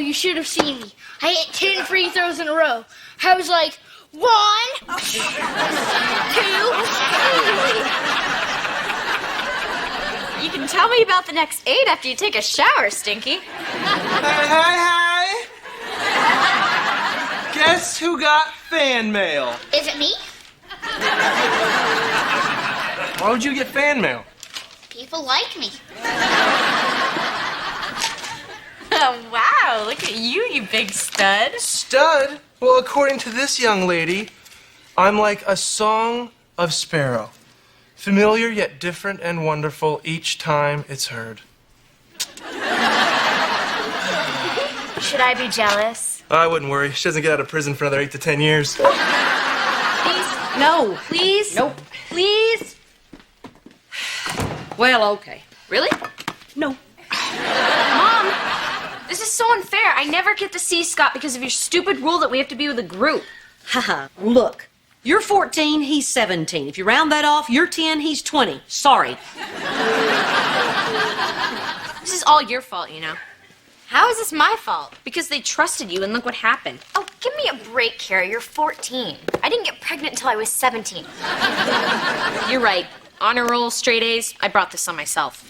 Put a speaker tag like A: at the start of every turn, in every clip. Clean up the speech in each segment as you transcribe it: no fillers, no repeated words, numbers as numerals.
A: you should have seen me. I hit 10 free throws in a row. I was like, 1, 2, 3.
B: You can tell me about the next 8 after you take a shower, Stinky.
C: Hey. Guess who got fan mail?
A: Is it me?
C: Why would you get fan mail?
A: People like me.
B: Oh, wow, look at you, you big stud.
C: Stud? Well, according to this young lady, I'm like a song of sparrow. Familiar yet different and wonderful each time it's heard.
B: Should I be jealous?
C: I wouldn't worry. She doesn't get out of prison for another 8 to 10 years.
B: Please? No. Please?
D: Nope.
B: Please?
D: Well, okay.
B: Really?
D: No.
B: Mom, this is so unfair. I never get to see Scott because of your stupid rule that we have to be with a group.
D: Haha, look. You're 14, he's 17. If you round that off, you're 10, he's 20. Sorry.
B: This is all your fault, you know. How is this my fault? Because they trusted you, and look what happened.
E: Oh, give me a break, Kara. You're 14. I didn't get pregnant until I was 17.
B: You're right. Honor roll, straight A's. I brought this on myself.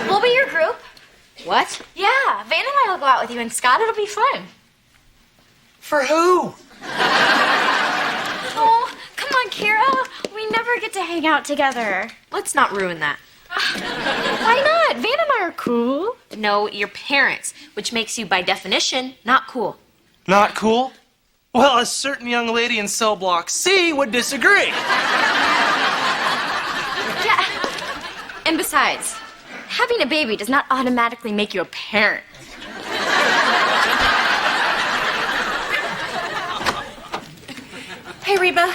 E: We'll be your group.
D: What?
E: Yeah, Van and I will go out with you, and Scott, it'll be fun.
C: For who?
E: Oh, come on, Kara. We never get to hang out together.
B: Let's not ruin that.
E: Why not? Van and I are cool.
B: No, your parents, which makes you, by definition, not cool.
C: Not cool? Well, a certain young lady in cell block C would disagree.
B: Yeah. And besides, having a baby does not automatically make you a parent.
F: Hey, Reba.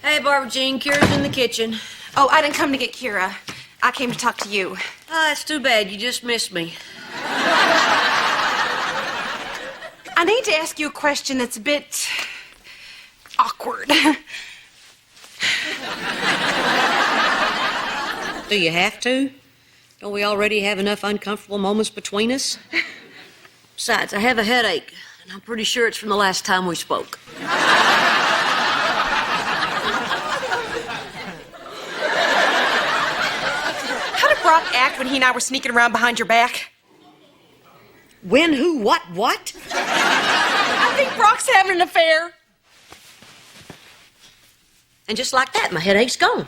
D: Hey, Barbara Jean, Kira's in the kitchen.
F: Oh, I didn't come to get Kira. I came to talk to you.
D: Oh, that's too bad. You just missed me.
F: I need to ask you a question that's a bit awkward.
D: Do you have to? Don't we already have enough uncomfortable moments between us? Besides, I have a headache, and I'm pretty sure it's from the last time we spoke.
F: How did Brock act when he and I were sneaking around behind your back?
D: When, who, what?
F: I think Brock's having an affair.
D: And just like that, my headache's gone.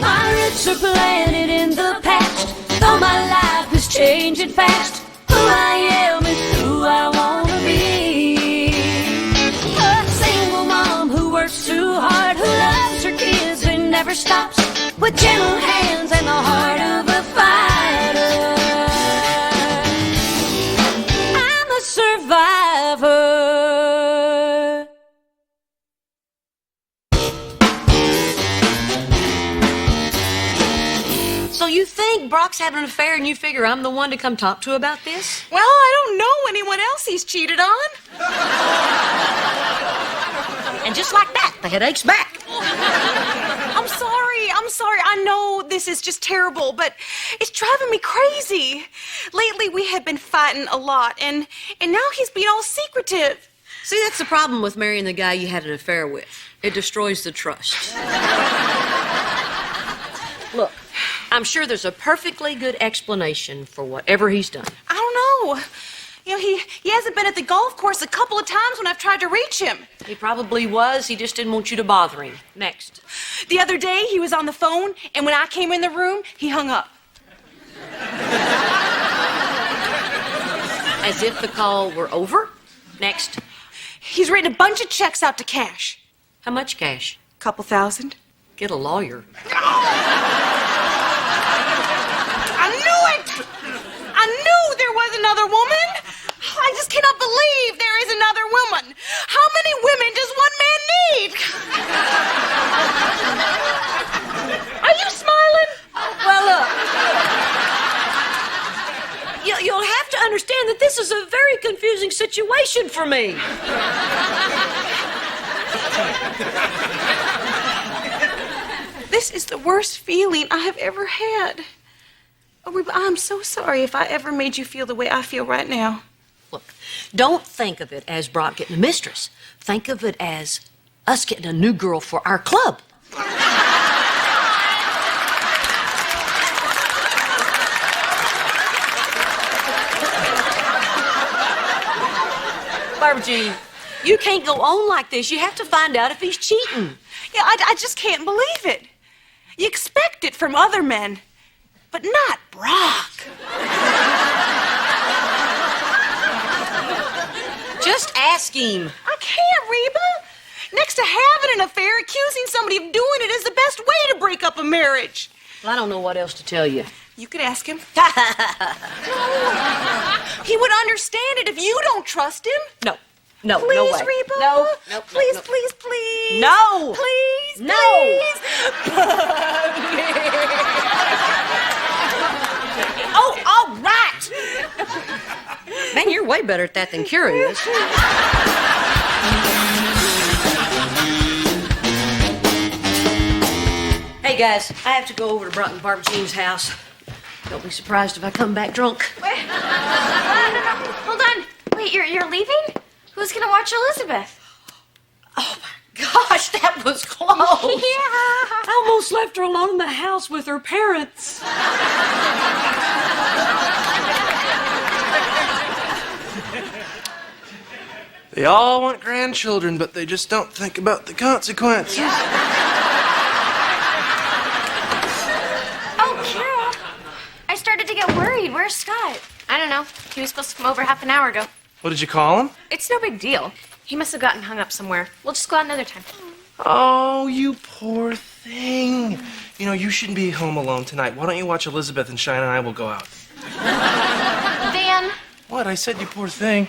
G: Pirates are planted in the past, though my life is changing fast. Who I am is who I wanna be. A single mom who works too hard, who loves her kids and never stops, with gentle hands and the heart of a fighter. I'm a survivor.
D: So you think Brock's having an affair and you figure I'm the one to come talk to about this?
F: Well, I don't know anyone else he's cheated on.
D: And just like that, the headache's back.
F: I'm sorry. I know this is just terrible, but it's driving me crazy. Lately, we have been fighting a lot, and now he's being all secretive.
D: See, that's the problem with marrying the guy you had an affair with. It destroys the trust. Look, I'm sure there's a perfectly good explanation for whatever he's done.
F: I don't know. You know, he hasn't been at the golf course a couple of times when I've tried to reach him.
D: He probably was. He just didn't want you to bother him. Next.
F: The other day, he was on the phone, and when I came in the room, he hung up.
D: As if the call were over. Next.
F: He's written a bunch of checks out to cash.
D: How much cash?
F: Couple thousand.
D: Get a lawyer.
F: I knew it! I knew there was another woman. I just cannot believe there is another woman. How many women does one man need? Are you smiling?
D: Well, look. You'll have to understand that this is a very confusing situation for me.
F: This is the worst feeling I have ever had. Oh, Reba, I'm so sorry if I ever made you feel the way I feel right now.
D: Look, don't think of it as Brock getting a mistress. Think of it as us getting a new girl for our club. Barbara Jean, you can't go on like this. You have to find out if he's cheating.
F: Yeah, I just can't believe it. You expect it from other men, but not Brock.
D: Just ask him.
F: I can't, Reba. Next to having an affair, accusing somebody of doing it is the best way to break up a marriage.
D: Well, I don't know what else to tell you.
F: You could ask him. He would understand it if you don't trust him.
D: No, no,
F: Please,
D: no way.
F: Reba.
D: No, no,
F: Please,
D: no.
F: please, please.
D: No.
F: Please,
D: No.
F: please.
D: Oh, all right. Man, you're way better at that than Kira is. Hey, guys, I have to go over to Brock and Barbara Jean's house. Don't be surprised if I come back drunk.
E: Wait. No. Hold on. Wait, you're leaving? Who's gonna watch Elizabeth?
D: Oh, my gosh, that was close.
E: Yeah.
D: I almost left her alone in the house with her parents.
C: They all want grandchildren, but they just don't think about the consequences.
E: Oh, Kira. I started to get worried. Where's Scott? I don't know. He was supposed to come over half an hour ago.
C: What did you call him?
B: It's no big deal. He must have gotten hung up somewhere. We'll just go out another time.
C: Oh, you poor thing. You know, you shouldn't be home alone tonight. Why don't you watch Elizabeth and Shine and I will go out?
E: Van.
C: What? I said you poor thing.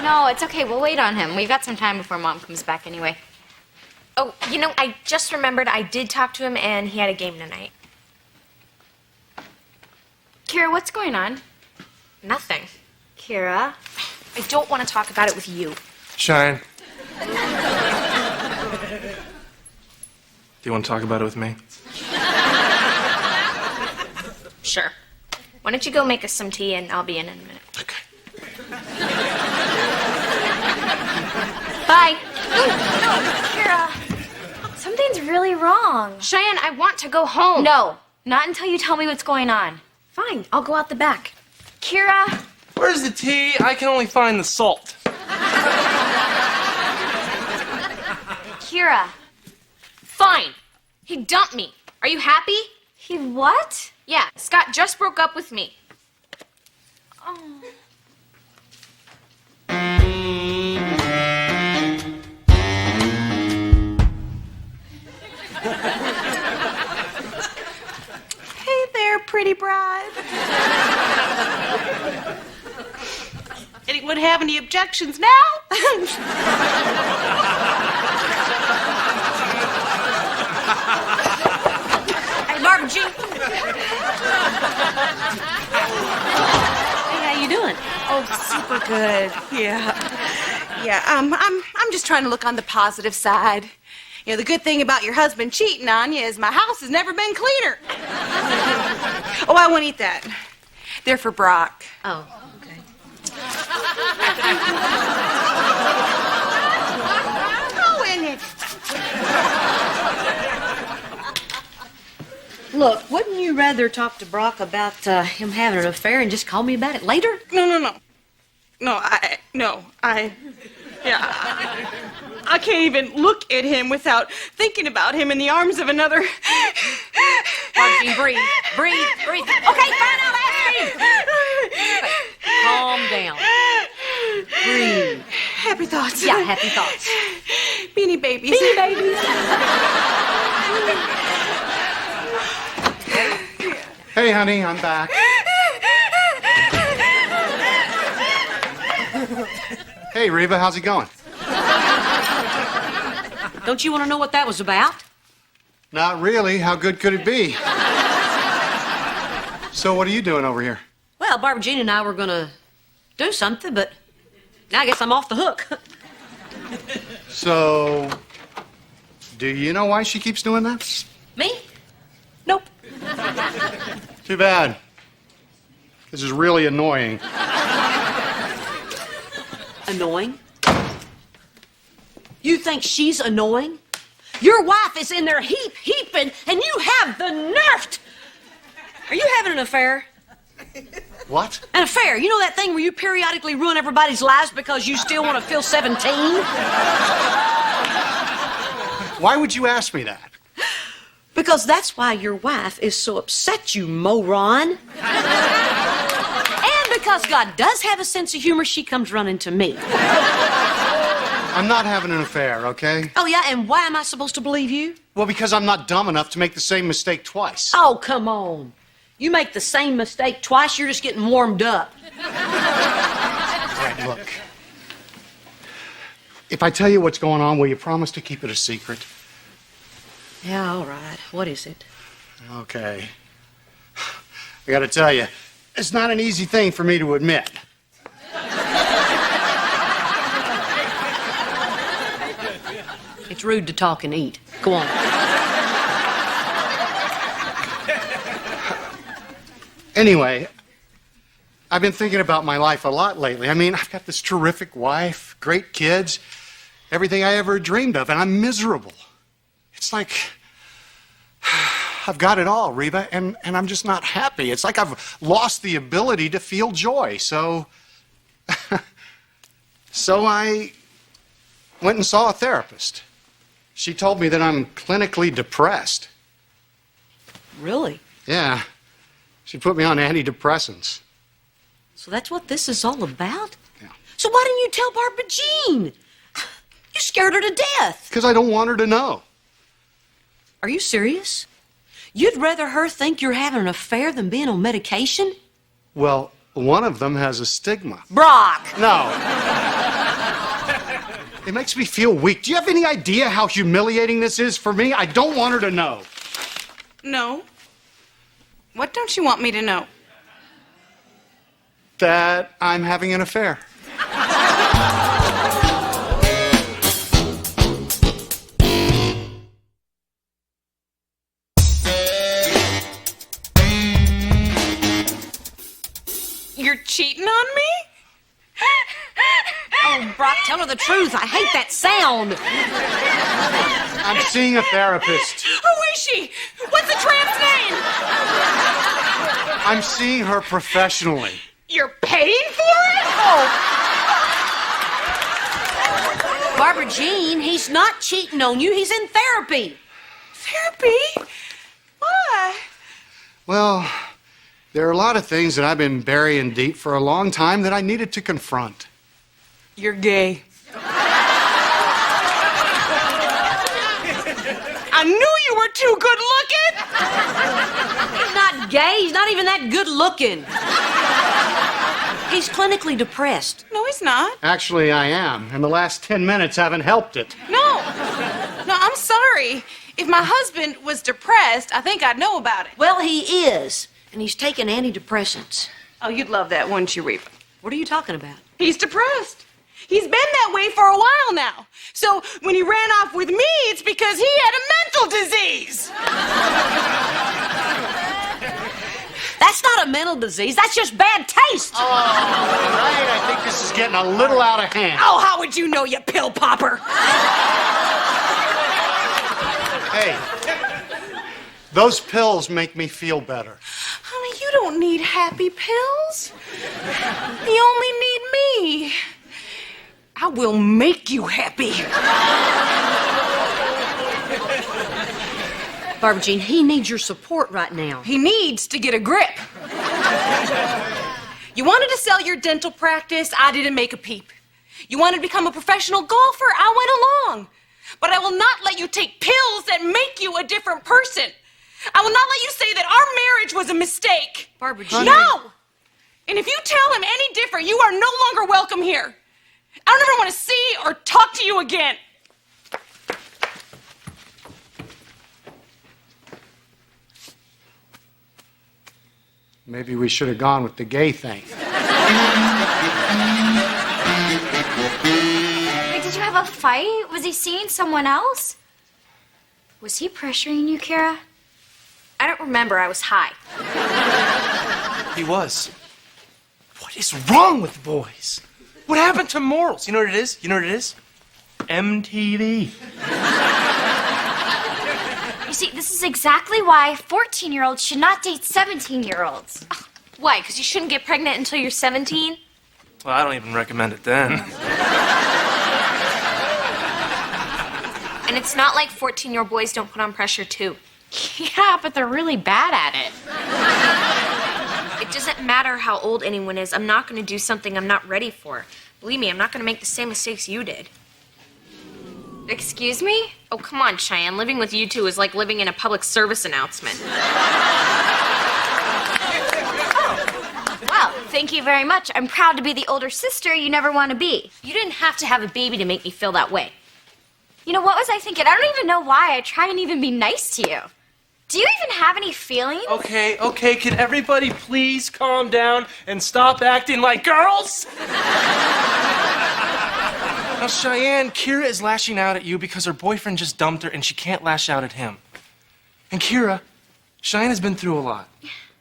E: No, it's okay. We'll wait on him. We've got some time before Mom comes back anyway.
B: Oh, you know, I just remembered I did talk to him and he had a game tonight.
E: Kira, what's going on?
B: Nothing.
E: Kira.
B: I don't want to talk about it with you.
C: Shine. Do you want to talk about it with me?
B: Sure. Why don't you go make us some tea and I'll be in a minute.
C: Okay.
B: Bye.
E: Kira. Something's really wrong.
B: Cheyenne, I want to go home.
E: No, not until you tell me what's going on.
B: Fine, I'll go out the back.
E: Kira.
C: Where's the tea? I can only find the salt.
E: Kira.
B: Fine. He dumped me. Are you happy?
E: He what?
B: Yeah, Scott just broke up with me.
E: Oh.
F: Hey there, pretty bride. Anyone have any objections now?
D: Hey, Barbara Jean. Hey, how you doing?
F: Oh, super good. Yeah. Yeah, I'm just trying to look on the positive side. You know, the good thing about your husband cheating on you is my house has never been cleaner. Oh, I won't eat that. They're for Brock.
D: Oh, okay.
F: Oh, in it.
D: Look, wouldn't you rather talk to Brock about him having an affair and just call me about it later?
F: No. Yeah. I can't even look at him without thinking about him in the arms of another.
D: Barbara Jean, breathe. Okay, fine, I'll ask him. Okay, calm down. Breathe.
F: Happy thoughts.
D: Yeah, happy thoughts.
F: Beanie babies.
H: Hey, honey, I'm back. Hey, Reba, how's it going?
D: Don't you want to know what that was about?
H: Not really. How good could it be? So, what are you doing over here?
D: Well, Barbara Jean and I were going to do something, but now I guess I'm off the hook.
H: So, Do you know why she keeps doing that?
D: Me? Nope.
H: Too bad. This is really annoying.
D: Annoying? You think she's annoying? Your wife is in there heaping, and you have the nerve. Are you having an affair?
H: What?
D: An affair? You know that thing where you periodically ruin everybody's lives because you still want to feel 17?
H: Why would you ask me that?
D: Because that's why your wife is so upset, you moron. And because God does have a sense of humor, she comes running to me.
H: I'm not having an affair, okay?
D: Oh, yeah, and why am I supposed to believe you?
H: Well, because I'm not dumb enough to make the same mistake twice.
D: Oh, come on. You make the same mistake twice, you're just getting warmed up.
H: All right, look. If I tell you what's going on, will you promise to keep it a secret?
D: Yeah, all right. What is it?
H: Okay. I gotta tell you, it's not an easy thing for me to admit.
D: It's rude to talk and eat. Go on.
H: Anyway, I've been thinking about my life a lot lately. I mean, I've got this terrific wife, great kids, everything I ever dreamed of, and I'm miserable. It's like I've got it all, Reba, and I'm just not happy. It's like I've lost the ability to feel joy. So I went and saw a therapist. She told me that I'm clinically depressed.
D: Really?
H: Yeah. She put me on antidepressants.
D: So that's what this is all about?
H: Yeah.
D: So why didn't you tell Barbara Jean? You scared her to death.
H: Because I don't want her to know.
D: Are you serious? You'd rather her think you're having an affair than being on medication?
H: Well, one of them has a stigma.
D: Brock!
H: No. It makes me feel weak. Do you have any idea how humiliating this is for me? I don't want her to know.
F: No. What don't you want me to know?
H: That I'm having an affair.
F: You're cheating on me?
D: Oh, Brock, tell her the truth. I hate that sound.
H: I'm seeing a therapist.
F: Who is she? What's the tramp's name?
H: I'm seeing her professionally.
F: You're paying for it? Oh.
D: Barbara Jean, he's not cheating on you. He's in therapy.
F: Therapy? Why?
H: Well, there are a lot of things that I've been burying deep for a long time that I needed to confront.
F: You're gay. I knew you were too good looking.
D: He's not gay. He's not even that good looking. He's clinically depressed.
F: No, he's not.
H: Actually, I am, and the last 10 minutes haven't helped it.
F: No, I'm sorry. If my husband was depressed, I think I'd know about it.
D: Well, he is, and he's taking antidepressants.
F: Oh, you'd love that, wouldn't you, Reba?
D: What are you talking about?
F: He's depressed. He's been that way for a while now. So when he ran off with me, it's because he had a mental disease.
D: That's not a mental disease. That's just bad taste.
H: Oh, right. I think this is getting a little out of hand.
F: Oh, how would you know, you pill popper?
H: Hey, those pills make me feel better.
F: Honey, you don't need happy pills. You only need me. I will make you happy.
D: Barbara Jean, he needs your support right now.
F: He needs to get a grip. You wanted to sell your dental practice, I didn't make a peep. You wanted to become a professional golfer, I went along. But I will not let you take pills that make you a different person. I will not let you say that our marriage was a mistake.
D: Barbara Jean.
F: No! And if you tell him any different, you are no longer welcome here. I don't ever want to see or talk to you again.
H: Maybe we should have gone with the gay thing.
E: Wait, did you have a fight? Was he seeing someone else? Was he pressuring you, Kara?
B: I don't remember. I was high.
C: He was. What is wrong with boys? What happened to morals? You know what it is? You know what it is? MTV.
E: You see, this is exactly why 14-year-olds should not date 17-year-olds.
B: Why? Because you shouldn't get pregnant until you're 17?
C: Well, I don't even recommend it then.
B: And it's not like 14-year-old boys don't put on pressure, too.
I: Yeah, but they're really bad at it.
B: It doesn't matter how old anyone is. I'm not going to do something I'm not ready for. Believe me, I'm not going to make the same mistakes you did. Excuse me? Oh, come on, Cheyenne. Living with you two is like living in a public service announcement.
E: Well, thank you very much. I'm proud to be the older sister you never want to be.
B: You didn't have to have a baby to make me feel that way.
E: You know, what was I thinking? I don't even know why I try and even be nice to you. Do you even have any feelings?
C: Okay, can everybody please calm down and stop acting like girls? Now, Cheyenne, Kira is lashing out at you because her boyfriend just dumped her and she can't lash out at him. And Kira, Cheyenne has been through a lot,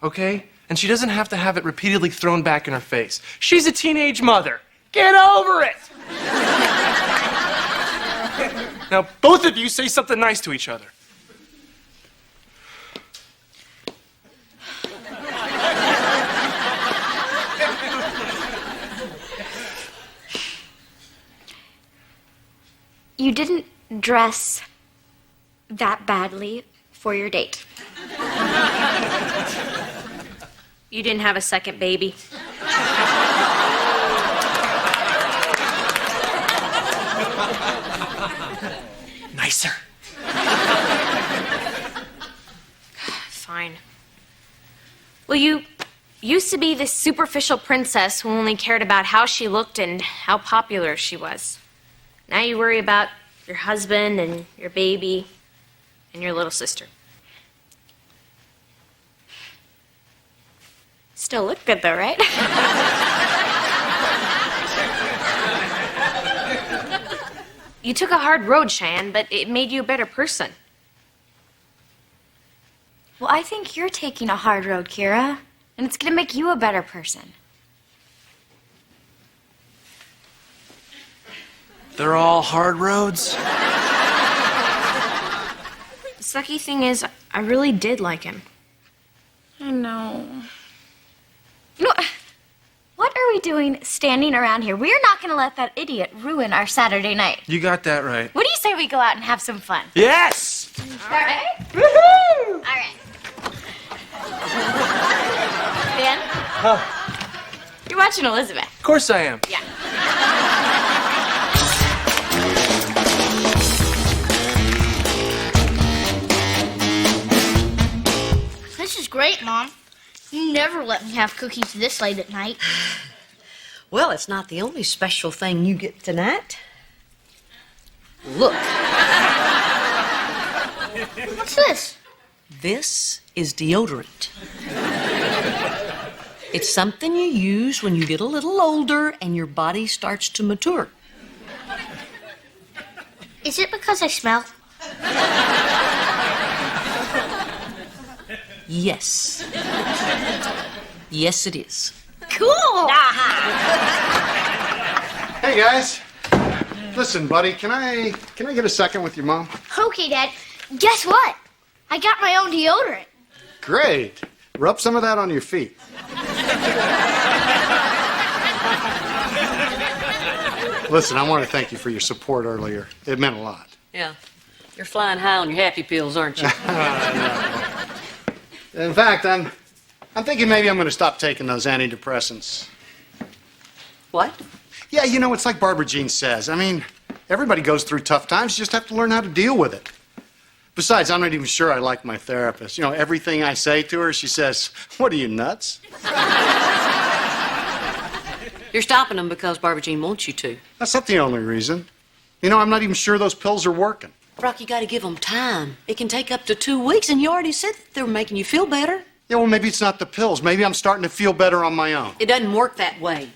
C: okay? And she doesn't have to have it repeatedly thrown back in her face. She's a teenage mother. Get over it! Now, both of you say something nice to each other.
E: You didn't dress that badly for your date.
B: You didn't have a second baby.
C: Nicer.
B: Fine. Well, you used to be this superficial princess who only cared about how she looked and how popular she was. Now you worry about your husband and your baby and your little sister.
E: Still look good though, right?
B: You took a hard road, Cheyenne, but it made you a better person.
E: Well, I think you're taking a hard road, Kira, and it's gonna make you a better person.
C: They're all hard roads.
B: The sucky thing is, I really did like him.
A: I know.
E: You know, what are we doing standing around here? We're not gonna let that idiot ruin our Saturday night.
C: You got that right.
E: What do you say we go out and have some fun?
C: Yes!
E: All right? Woohoo! All right. Ben?
C: Huh.
E: You're watching Elizabeth.
C: Of course I am.
E: Yeah.
A: This is great, Mom. You never let me have cookies this late at night.
D: Well, it's not the only special thing you get tonight. Look,
A: What's this?
D: this is deodorant. It's something you use when you get a little older and your body starts to mature.
A: Is it because I smell?
D: Yes. Yes, it is.
A: Cool!
H: Hey, guys. Listen, buddy, can I get a second with your mom?
A: Okay, Dad. Guess what? I got my own deodorant.
H: Great. Rub some of that on your feet. Listen, I want to thank you for your support earlier. It meant a lot.
D: Yeah. You're flying high on your happy pills, aren't you?
H: In fact, I'm thinking maybe I'm going to stop taking those antidepressants.
D: What?
H: Yeah, you know, it's like Barbara Jean says. I mean, everybody goes through tough times. You just have to learn how to deal with it. Besides, I'm not even sure I like my therapist. You know, everything I say to her, she says, "What are you, nuts?"
D: You're stopping them because Barbara Jean wants you to.
H: That's not the only reason. You know, I'm not even sure those pills are working.
D: Brock, you got to give them time. It can take up to 2 weeks, and you already said that they were making you feel better.
H: Yeah, well, maybe it's not the pills. Maybe I'm starting to feel better on my own.
D: It doesn't work that way.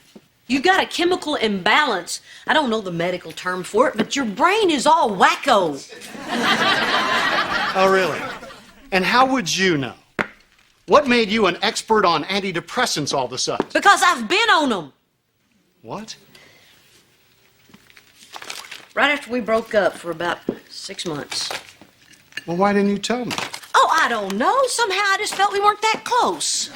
D: You've got a chemical imbalance. I don't know the medical term for it, but your brain is all wacko.
H: Oh, really? And how would you know? What made you an expert on antidepressants all of a sudden?
D: Because I've been on them.
H: What?
D: Right after we broke up for about 6 months.
H: Well, why didn't you tell me?
D: Oh, I don't know. Somehow I just felt we weren't that close.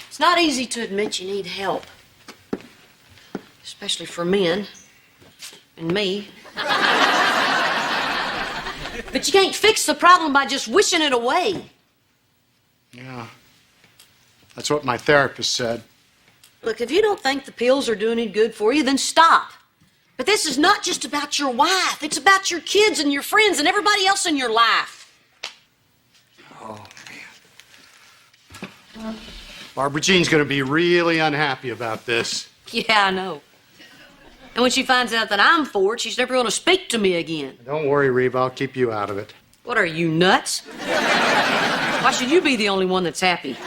D: It's not easy to admit you need help. Especially for men. And me. But you can't fix the problem by just wishing it away.
H: Yeah. That's what my therapist said.
D: Look, if you don't think the pills are doing any good for you, then stop. But this is not just about your wife. It's about your kids and your friends and everybody else in your life.
H: Oh, man. Barbara Jean's gonna be really unhappy about this.
D: Yeah, I know. And when she finds out that I'm for it, she's never gonna speak to me again.
H: Don't worry, Reba. I'll keep you out of it.
D: What are you, nuts? Why should you be the only one that's happy?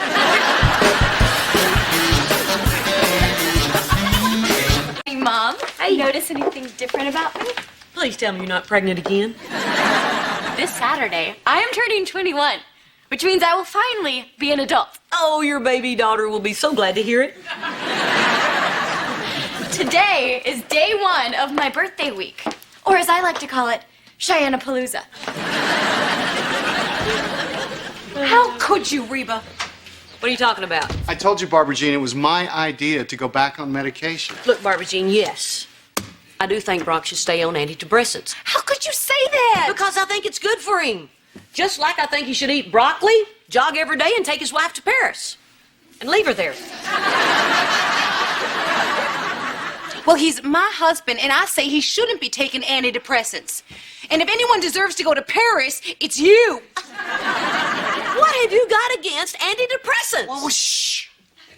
E: Hey, Mom. Hey. Notice anything different about me?
D: Please tell me you're not pregnant again.
E: This Saturday, I am turning 21, which means I will finally be an adult.
D: Oh, your baby daughter will be so glad to hear it.
E: Today is day 1 of my birthday week, or as I like to call it, Cheyenne-a-palooza.
F: How could you, Reba?
D: What are you talking about?
H: I told you, Barbara Jean, it was my idea to go back on medication.
D: Look, Barbara Jean, yes. I do think Brock should stay on antidepressants.
F: How could you say that?
D: Because I think it's good for him. Just like I think he should eat broccoli, jog every day, and take his wife to Paris. And leave her there.
F: Well, he's my husband, and I say he shouldn't be taking antidepressants. And if anyone deserves to go to Paris, it's you.
D: What have you got against antidepressants?
H: Oh, shh.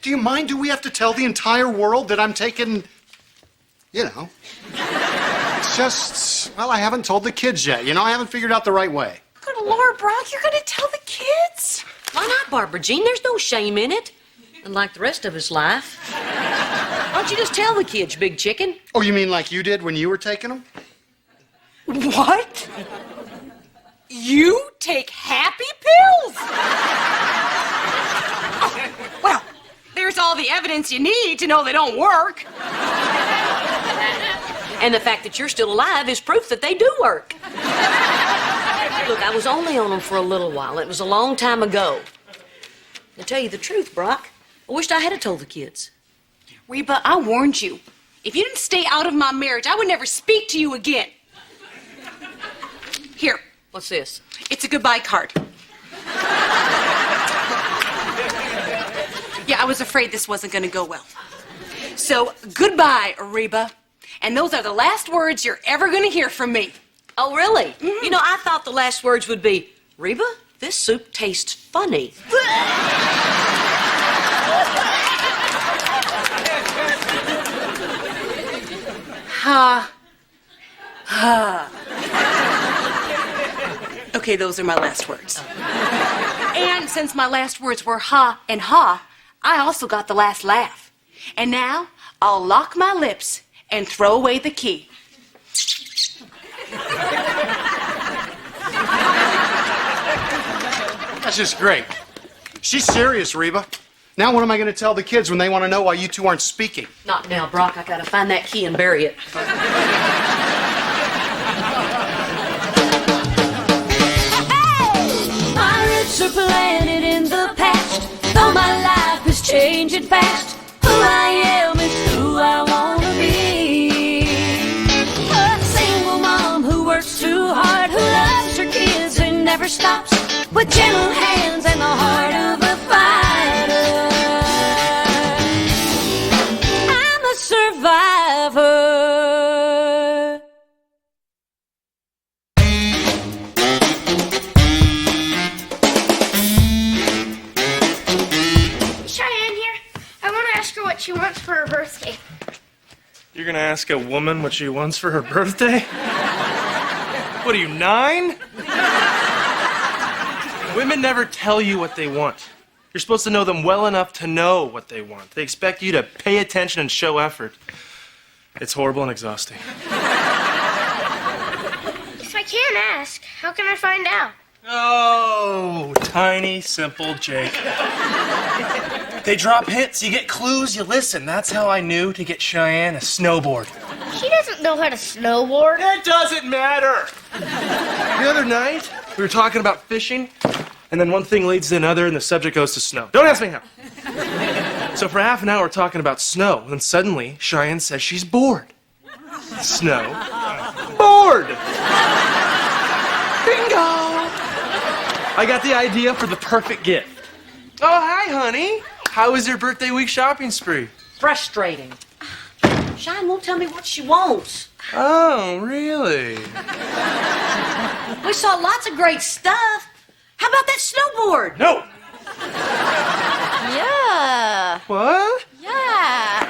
H: Do you mind? Do we have to tell the entire world that I'm taking, you know? It's just, well, I haven't told the kids yet. You know, I haven't figured out the right way.
F: Good Lord, Brock, you're gonna tell the kids?
D: Why not, Barbara Jean? There's no shame in it. Unlike the rest of his life. Why don't you just tell the kids, big chicken?
H: Oh, you mean like you did when you were taking them?
F: What? You take happy pills? Oh, well, there's all the evidence you need to know they don't work.
D: And the fact that you're still alive is proof that they do work. Look, I was only on them for a little while. It was a long time ago. To tell you the truth, Brock, I wished I had told the kids.
F: Reba, I warned you. If you didn't stay out of my marriage, I would never speak to you again. Here.
D: What's this?
F: It's a goodbye card. Yeah, I was afraid this wasn't going to go well. So, goodbye, Reba. And those are the last words you're ever going to hear from me.
D: Oh, really? Mm-hmm. You know, I thought the last words would be, Reba, this soup tastes funny.
F: Ha. Ha. Okay, those are my last words. And since my last words were ha and ha, I also got the last laugh. And now, I'll lock my lips and throw away the key.
H: That's just great. She's serious, Reba. Now what am I going to tell the kids when they want to know why you two aren't speaking?
D: Not now, Brock. I gotta find that key and bury it.
G: My roots are planted in the past, though my life is changing fast. Who I am is who I wanna be. A single mom who works too hard, who loves her kids and never stops, with gentle hands and the heart of a fighter. I'm a survivor.
A: Cheyenne here. I want to ask her what she wants for her birthday.
C: You're gonna ask a woman what she wants for her birthday? What are you, 9? Women never tell you what they want. You're supposed to know them well enough to know what they want. They expect you to pay attention and show effort. It's horrible and exhausting.
A: can't ask. How can I find out?
C: Oh, tiny, simple Jake. They drop hints, you get clues, you listen. That's how I knew to get Cheyenne a snowboard.
A: She doesn't know how to snowboard.
C: It doesn't matter. The other night, we were talking about fishing, and then one thing leads to another, and the subject goes to snow. Don't ask me how. So for half an hour, we're talking about snow, and suddenly, Cheyenne says she's bored. Snow. Bored! Bingo! I got the idea for the perfect gift. Oh, hi, honey. How was your birthday week shopping spree?
D: Frustrating. Cheyenne won't tell me what she wants.
C: Oh, really?
D: We saw lots of great stuff. How about that snowboard?
C: No!
E: Yeah.
C: What?
E: Yeah.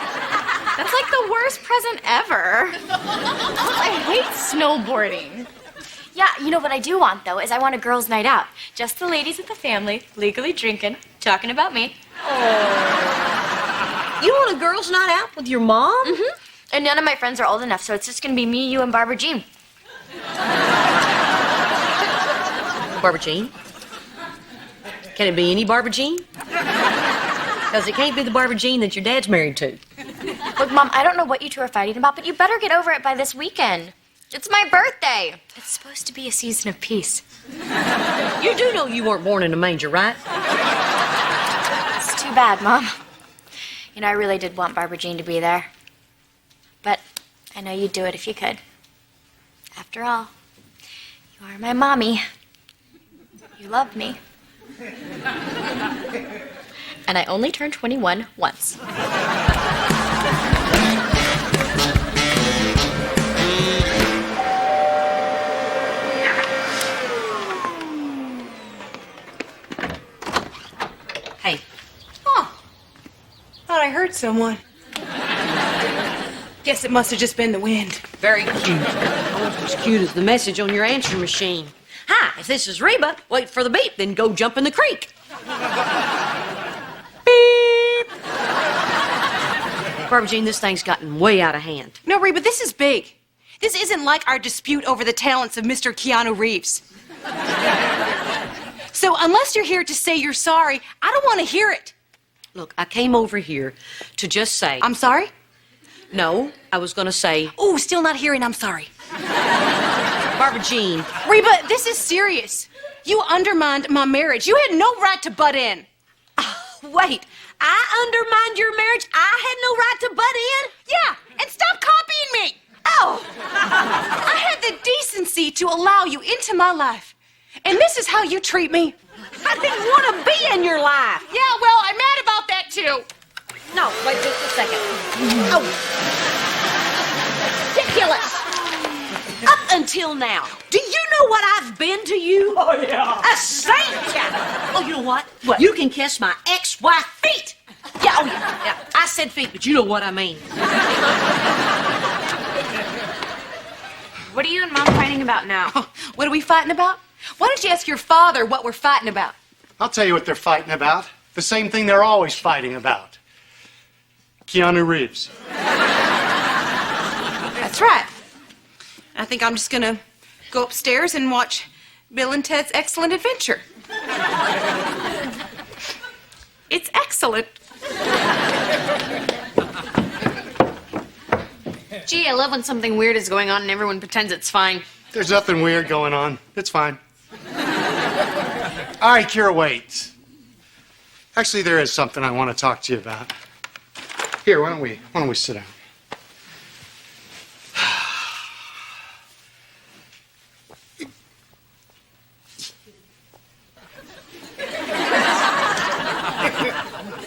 I: That's like the worst present ever. I hate snowboarding.
E: Yeah, you know what I do want, though, is I want a girls' night out. Just the ladies of the family, legally drinking, talking about me.
D: You want a girls' night out with your mom?
E: Mm-hmm. And none of my friends are old enough, so it's just gonna be me, you, and Barbara Jean.
D: Barbara Jean? Can it be any Barbara Jean? Because it can't be the Barbara Jean that your dad's married to.
E: Look, Mom, I don't know what you two are fighting about, but you better get over it by this weekend. It's my birthday. It's supposed to be a season of peace.
D: You do know you weren't born in a manger, right?
E: It's too bad, Mom. You know, I really did want Barbara Jean to be there. But I know you'd do it if you could. After all, you are my mommy. You love me. And I only turned 21 once.
D: Hey,
F: Thought I heard someone. Guess it must have just been the wind.
D: very cute. Almost as cute as the message on your answering machine. Hi, if this is Reba, wait for the beep, then go jump in the creek. Beep. Barbara Jean, this thing's gotten way out of hand.
F: No, Reba, this is big. This isn't like our dispute over the talents of Mr. Keanu Reeves. So unless you're here to say you're sorry, I don't want to hear it.
D: Look, I came over here to just say...
F: I'm sorry?
D: No, I was going to say...
F: Ooh, still not hearing I'm sorry.
D: Barbara Jean,
F: Reba, this is serious. You undermined my marriage. You had no right to butt in.
D: wait, I undermined your marriage? I had no right to butt in?
F: Yeah, and stop copying me. Oh, I had the decency to allow you into my life. And this is how you treat me.
D: I didn't want to be in your life.
F: Yeah, well, I'm mad about that too.
D: No, wait just a second. Oh. Ridiculous. Up until now, do you know what I've been to you?
C: Oh, yeah.
D: A saint. Oh, you know what? What? You can kiss my ex-wife feet. Yeah, oh yeah, yeah. I said feet, but you know what I mean.
I: What are you and Mom fighting about now?
F: What are we fighting about? Why don't you ask your father what we're fighting about?
H: I'll tell you what they're fighting about. The same thing they're always fighting about. Keanu Reeves.
F: That's right. I think I'm just gonna go upstairs and watch Bill and Ted's Excellent Adventure.
I: It's excellent. Gee, I love when something weird is going on and everyone pretends it's fine.
H: There's nothing weird going on. It's fine. All right, Kira, wait. Actually, there is something I want to talk to you about. Here, why don't we sit down?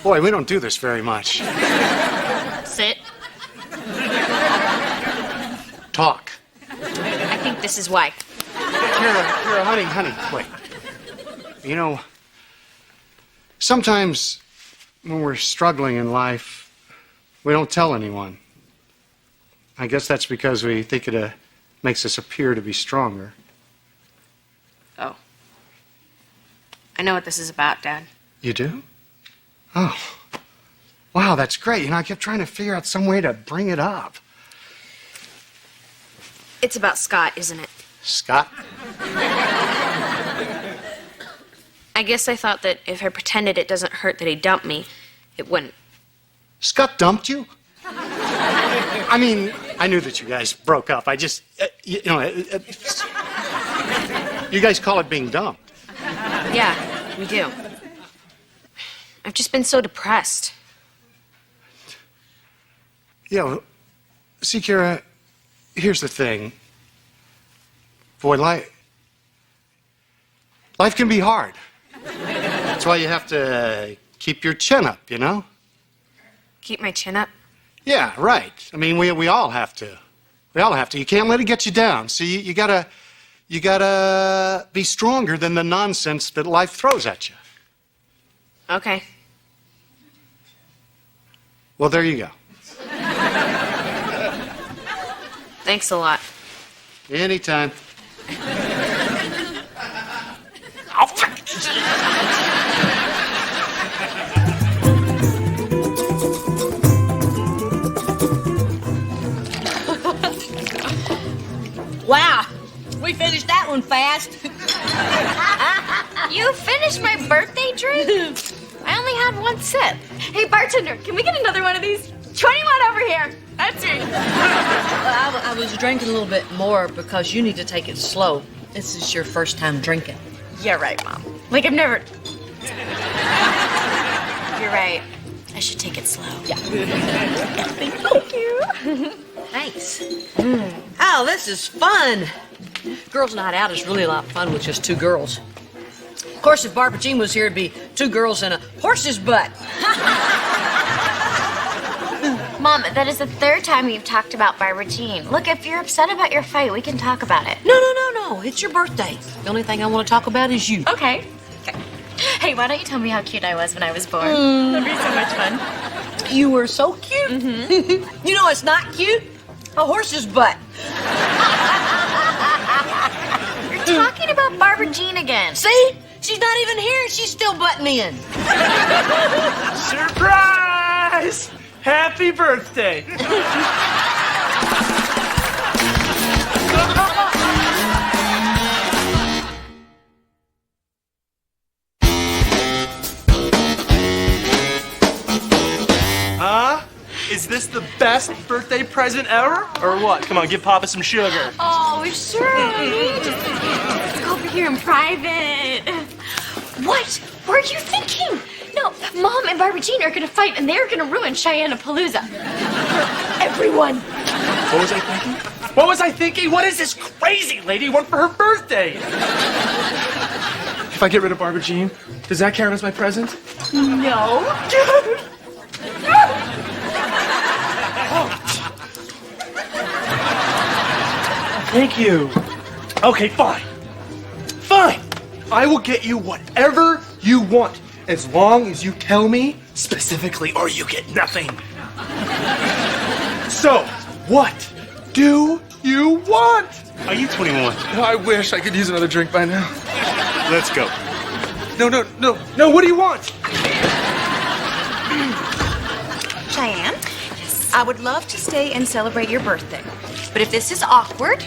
H: Boy, we don't do this very much.
I: Sit.
H: Talk.
I: I think this is why.
H: Kira, honey, wait. You know, sometimes when we're struggling in life, we don't tell anyone. I guess that's because we think it makes us appear to be stronger.
I: Oh. I know what this is about, Dad.
H: You do? Oh. Wow, that's great. You know, I kept trying to figure out some way to bring it up.
B: It's about Scott, isn't it?
H: Scott?
B: I guess I thought that if I pretended it doesn't hurt that he dumped me, it wouldn't.
H: Scott dumped you? I mean, I knew that you guys broke up. I just, you guys call it being dumped.
B: Yeah, we do. I've just been so depressed.
H: Yeah, well, see, Kira, here's the thing. Boy, life can be hard. That's why you have to keep your chin up, you know?
B: Keep my chin up?
H: Yeah, right. I mean, we all have to. We all have to. You can't let it get you down. See, you gotta be stronger than the nonsense that life throws at you.
B: Okay.
H: Well, there you go.
B: Thanks a lot.
H: Anytime.
D: Wow, we finished that one fast.
E: You finished my birthday drink? I only had one sip. Hey, bartender, can we get another one of these? 21 over here. That's me.
D: I was drinking a little bit more because you need to take it slow. This is your first time drinking.
E: You're right, Mom. Like, I've never... You're right. I should take it slow.
D: Yeah.
E: Thank you.
D: Thanks. Oh, this is fun. Girls' night out is really a lot of fun with just two girls. Of course, if Barbara Jean was here, it'd be two girls and a horse's butt.
E: Mom, that is the third time you've talked about Barbara Jean. Look, if you're upset about your fight, we can talk about it.
D: No. It's your birthday. The only thing I want to talk about is you.
E: Okay. Hey, why don't you tell me how cute I was when I was born? That'd be so much fun.
D: You were so cute. Mm-hmm. You know it's not cute? A horse's butt.
E: You're talking about Barbara Jean again.
D: See? She's not even here and she's still butting in.
C: Surprise! Happy birthday! Is this the best birthday present ever? Or what? Come on, give Papa some sugar.
E: Oh, sure. Let's go over here in private. What were you thinking? No, Mom and Barbara Jean are gonna fight and they're gonna ruin Cheyenne-a-Palooza. Everyone.
C: What was I thinking? What was I thinking? What is this crazy lady want for her birthday? If I get rid of Barbara Jean, does that count as my present?
E: No.
C: Thank you. Okay, fine. Fine. I will get you whatever you want, as long as you tell me specifically, or you get nothing. So, what do you want?
H: Are you 21?
C: I wish I could use another drink by now.
H: Let's go.
C: No, what do you want?
F: Cheyenne, I would love to stay and celebrate your birthday. But if this is awkward,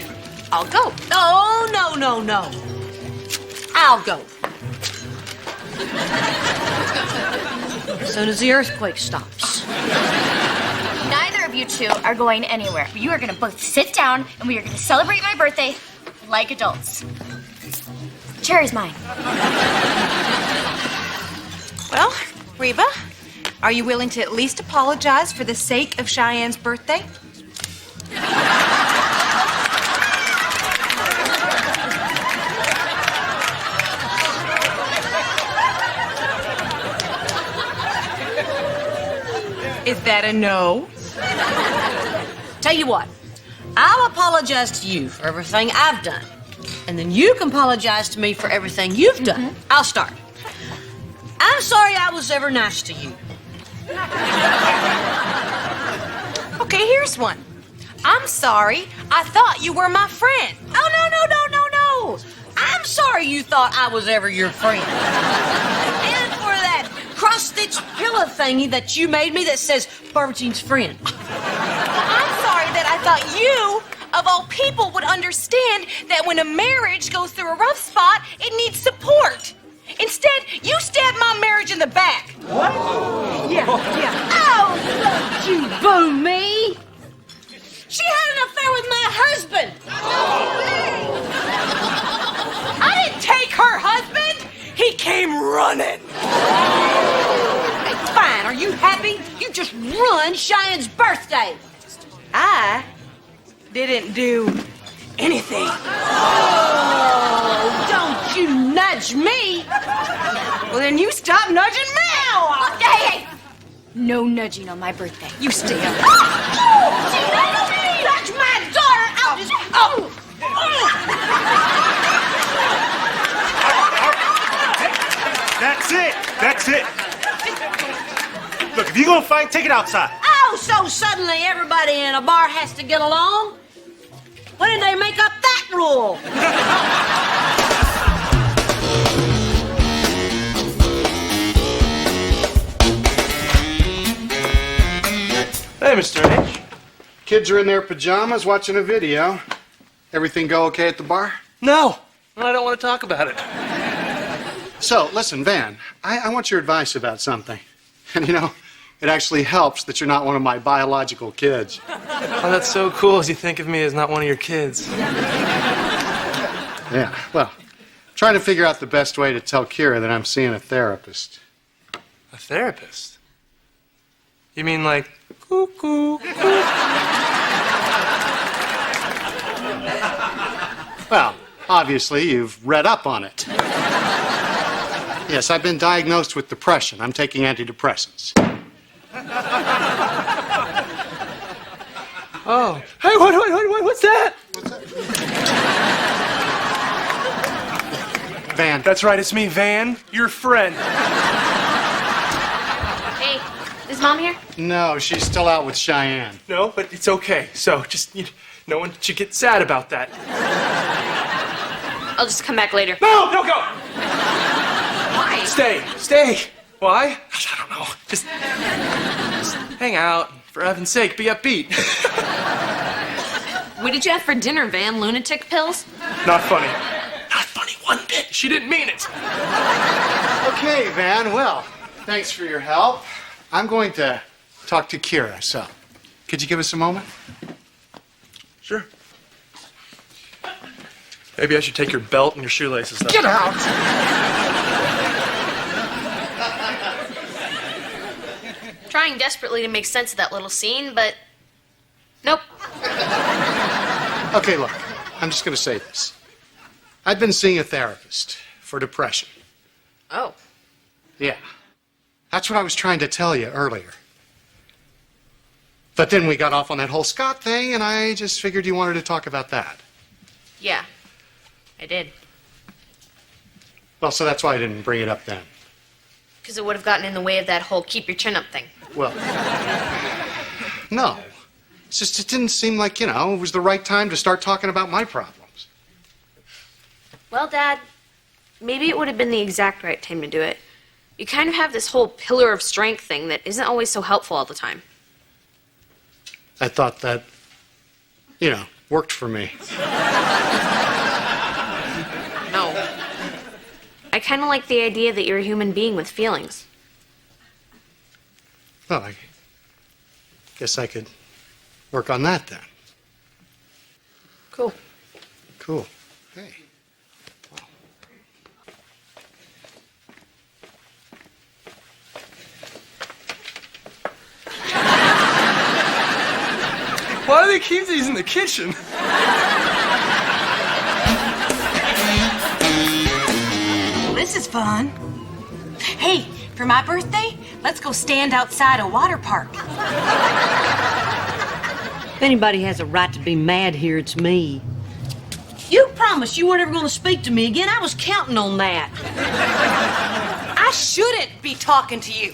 F: I'll go.
D: Oh, no. I'll go. As soon as the earthquake stops.
E: Neither of you two are going anywhere. You are gonna both sit down and we are gonna celebrate my birthday like adults. Cherry's mine.
F: Well, Reba, are you willing to at least apologize for the sake of Cheyenne's birthday? Is that a no?
D: Tell you what, I'll apologize to you for everything I've done. And then you can apologize to me for everything you've done. I'll start. I'm sorry I was ever nice to you.
F: Okay, here's one. I'm sorry. I thought you were my friend.
D: Oh, no. I'm sorry you thought I was ever your friend. And for that cross-stitch pillow thingy that you made me that says Barbara Jean's friend.
F: I'm sorry that I thought you of all people, would understand that when a marriage goes through a rough spot, it needs support. Instead, you stabbed my marriage in the back.
D: What?
F: Yeah.
D: Oh, don't you boo me! She had an affair with my husband!
F: I didn't take her husband! He came running!
D: Fine, are you happy? You just ruined Cheyenne's birthday!
F: I didn't do anything.
D: Oh, don't you nudge me!
F: Well, then you stop nudging me!
E: Hey! No nudging on my birthday.
F: You stay up.
D: Touch my daughter out!
J: That's it. Look, if you're gonna fight, take it outside.
D: Oh, so suddenly everybody in a bar has to get along? When did they make up that rule?
C: Hey, Mr. H.
H: Kids are in their pajamas watching a video. Everything go okay at the bar?
C: No, I don't want to talk about it.
H: So, listen, Van, I want your advice about something. And you know, it actually helps that you're not one of my biological kids.
C: Oh, that's so cool as you think of me as not one of your kids.
H: Yeah, well, trying to figure out the best way to tell Kira that I'm seeing a therapist.
C: A therapist? You mean like, cuckoo?
H: Well, obviously, you've read up on it. Yes, I've been diagnosed with depression. I'm taking antidepressants.
C: Oh. Hey, what's that?
H: Van.
C: That's right, it's me, Van, your friend.
B: Hey, is Mom here?
H: No, she's still out with Cheyenne.
C: No, but it's okay. So, just, no one should get sad about that.
B: I'll just come back later.
C: No, go!
B: Why?
C: Stay. Why? I don't know. Just hang out. For heaven's sake, be upbeat.
B: What did you have for dinner, Van? Lunatic pills?
C: Not funny. Not funny one bit. She didn't mean it.
H: Okay, Van, well, thanks for your help. I'm going to talk to Kira, so could you give us a moment?
C: Sure. Maybe I should take your belt and your shoelaces off.
H: Get out!
B: Trying desperately to make sense of that little scene, but nope.
H: Okay, look, I'm just going to say this. I've been seeing a therapist for depression.
B: Oh.
H: Yeah. That's what I was trying to tell you earlier. But then we got off on that whole Scott thing, and I just figured you wanted to talk about that.
B: Yeah, I did.
H: Well, so that's why I didn't bring it up then.
B: Because it would have gotten in the way of that whole keep your chin up thing.
H: Well, no. It's just, it didn't seem like, it was the right time to start talking about my problems.
B: Well, Dad, maybe it would have been the exact right time to do it. You kind of have this whole pillar of strength thing that isn't always so helpful all the time.
H: I thought that, worked for me.
B: No. I kind of like the idea that you're a human being with feelings.
H: Well, I guess I could work on that then.
B: Cool.
H: Cool. Hey.
C: Why do they keep these in the kitchen?
F: This is fun. Hey, for my birthday, let's go stand outside a water park.
D: If anybody has a right to be mad here, it's me. You promised you weren't ever going to speak to me again. I was counting on that.
F: I shouldn't be talking to you.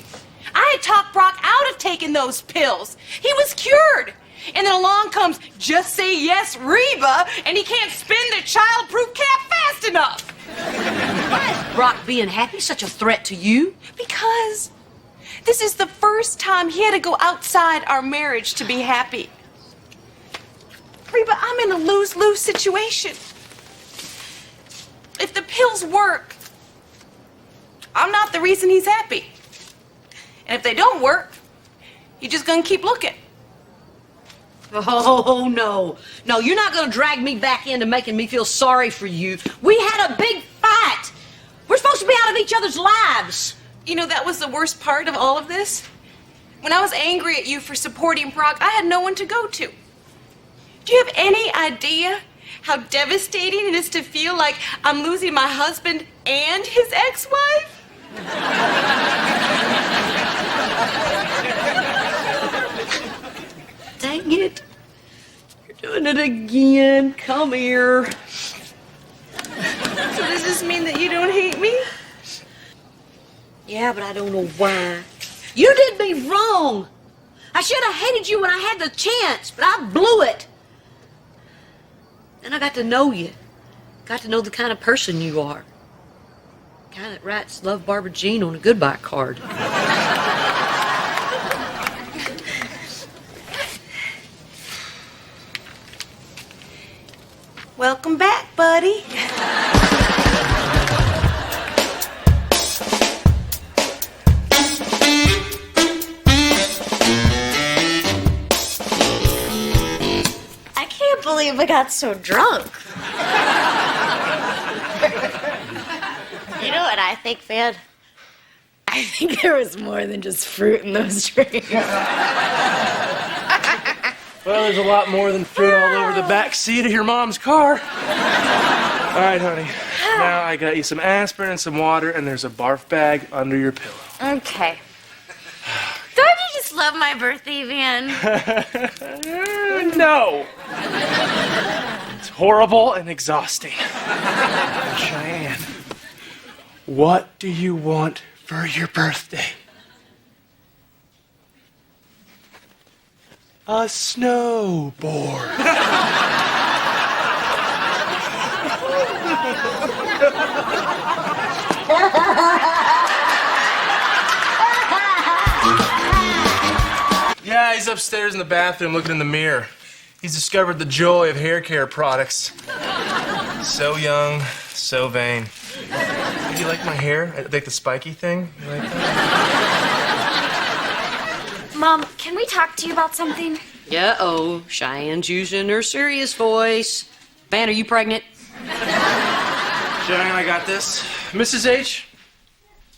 F: I had talked Brock out of taking those pills. He was cured. And then along comes Just Say Yes Reba, and he can't spin the childproof cap fast enough.
D: Why is Brock being happy such a threat to you?
F: Because this is the first time he had to go outside our marriage to be happy. Reba, I'm in a lose-lose situation. If the pills work, I'm not the reason he's happy. And if they don't work, he's just gonna keep looking.
D: Oh, no. No, you're not going to drag me back into making me feel sorry for you. We had a big fight. We're supposed to be out of each other's lives.
F: You know, that was the worst part of all of this. When I was angry at you for supporting Brock, I had no one to go to. Do you have any idea how devastating it is to feel like I'm losing my husband and his ex-wife?
D: Dang it. You're doing it again. Come here.
F: So does this mean that you don't hate me?
D: Yeah, but I don't know why. You did me wrong. I should have hated you when I had the chance, but I blew it. Then I got to know you. Got to know the kind of person you are. The kind that writes Love Barbara Jean on a goodbye card.
F: Welcome back, buddy.
E: I can't believe I got so drunk. You know what I think, Van? I think there was more than just fruit in those drinks.
C: Well, there's a lot more than fruit all over the back seat of your mom's car. All right, honey. Now I got you some aspirin and some water, and there's a barf bag under your pillow.
E: Okay. Don't you just love my birthday, Van?
C: No. It's horrible and exhausting. Cheyenne, what do you want for your birthday? A snowboard. Yeah, he's upstairs in the bathroom looking in the mirror. He's discovered the joy of hair care products. So young, so vain. Do you like my hair? I like the spiky thing? You like that?
E: Mom, can we talk to you about something?
D: Yeah-oh, Cheyenne's using her serious voice. Van, are you pregnant?
C: Cheyenne, I got this. Mrs. H,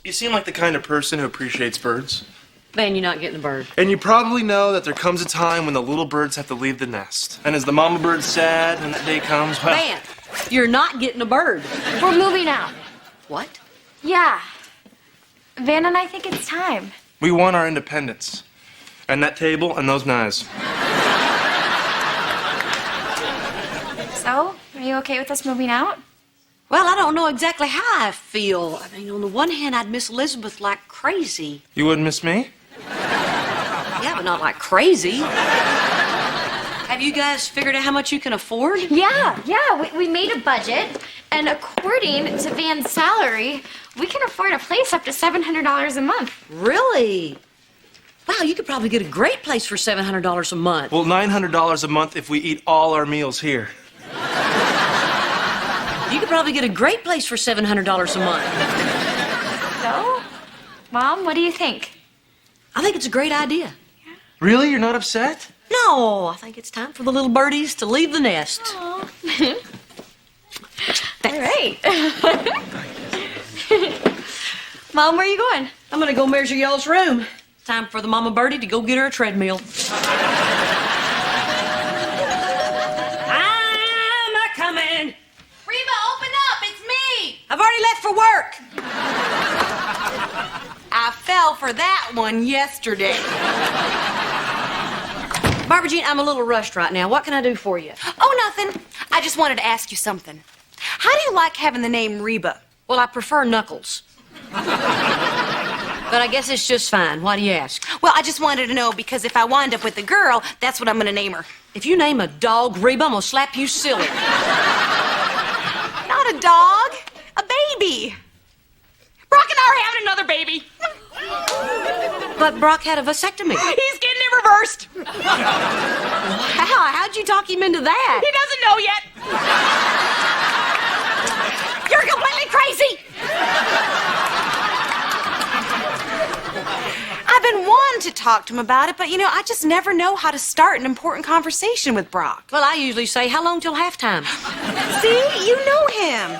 C: you seem like the kind of person who appreciates birds.
D: Van, you're not getting a bird.
C: And you probably know that there comes a time when the little birds have to leave the nest. And is the mama bird sad when that day comes? Well,
D: Van, you're not getting a bird.
E: We're moving out.
D: What?
E: Yeah. Van and I think it's time.
C: we want our independence. And that table and those knives.
E: So, are you okay with us moving out?
D: Well, I don't know exactly how I feel. I mean, on the one hand, I'd miss Elizabeth like crazy.
C: You wouldn't miss me?
D: Yeah, but not like crazy. Have you guys figured out how much you can afford?
E: Yeah. We made a budget, and according to Van's salary, we can afford a place up to $700 a month.
D: Really? Wow, you could probably get a great place for $700 a month.
C: Well, $900 a month if we eat all our meals here.
D: You could probably get a great place for $700 a month.
E: So, Mom, what do you think?
D: I think it's a great idea.
C: Really? You're not upset?
D: No, I think it's time for the little birdies to leave the nest.
E: All right. Mom, where are you going?
D: I'm gonna go measure y'all's room. Time for the mama birdie to go get her a treadmill. I'm a-coming.
I: Reba, open up! It's me!
D: I've already left for work.
F: I fell for that one yesterday.
D: Barbara Jean, I'm a little rushed right now. What can I do for you?
F: Oh, nothing. I just wanted to ask you something. How do you like having the name Reba?
D: Well, I prefer Knuckles. But I guess it's just fine. Why do you ask?
F: Well, I just wanted to know because if I wind up with a girl, that's what I'm going to name her.
D: If you name a dog Reba, I'm gonna slap you silly.
F: Not a dog, a baby. Brock and I are having another baby.
D: But Brock had a vasectomy.
F: He's getting it reversed. Wow, how'd
D: How'd you talk him into that?
F: He doesn't know yet. You're completely crazy. I've been wanting to talk to him about it, but I just never know how to start an important conversation with Brock.
D: Well, I usually say, how long till halftime?
F: See, you know him.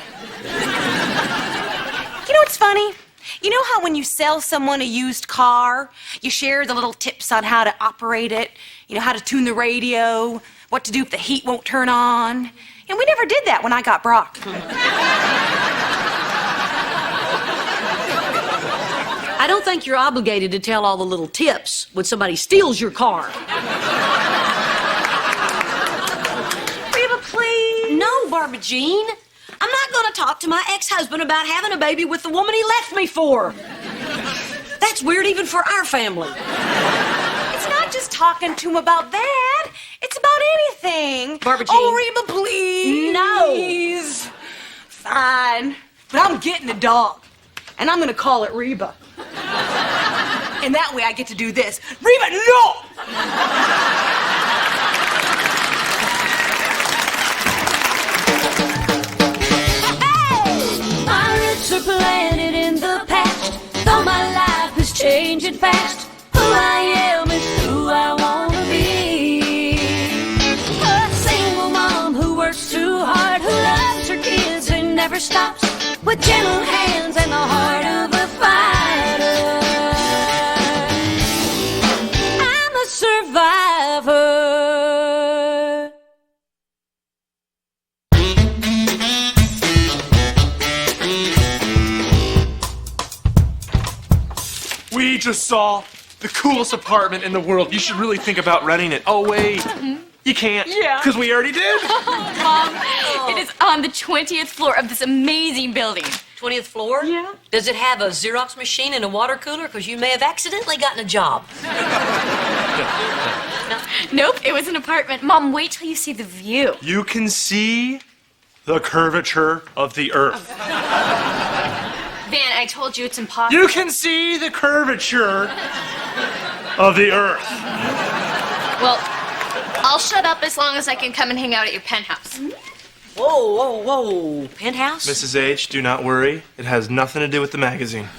F: You know what's funny? You know how when you sell someone a used car, you share the little tips on how to operate it, how to tune the radio, what to do if the heat won't turn on? And we never did that when I got Brock.
D: I don't think you're obligated to tell all the little tips when somebody steals your car.
F: Reba, please.
D: No, Barbara Jean. I'm not going to talk to my ex-husband about having a baby with the woman he left me for. That's weird even for our family.
F: It's not just talking to him about that. It's about anything.
D: Barbara Jean.
F: Oh, Reba, please.
D: No.
F: Fine. But I'm getting a dog. And I'm going to call it Reba. And that way I get to do this. Reba, no!
G: My roots are planted in the past, though my life is changing fast. Who I am is who I wanna be. A single mom who works too hard, who loves her kids and never stops, with gentle hands and the heart of a fighter. I'm a survivor.
C: We just saw the coolest apartment in the world. You should really think about renting it. Oh, wait. You can't.
I: Yeah.
C: Because we already did.
I: Mom, it is on the 20th floor of this amazing building.
D: 20th floor?
I: Yeah.
D: Does it have a Xerox machine and a water cooler? Because you may have accidentally gotten a job.
I: Nope, it was an apartment. Mom, wait till you see the view.
C: You can see the curvature of the earth.
I: Van, I told you it's impossible.
C: You can see the curvature of the earth.
I: Well, I'll shut up as long as I can come and hang out at your penthouse.
D: Whoa, whoa, whoa. Penthouse?
C: Mrs. H, do not worry. It has nothing to do with the magazine.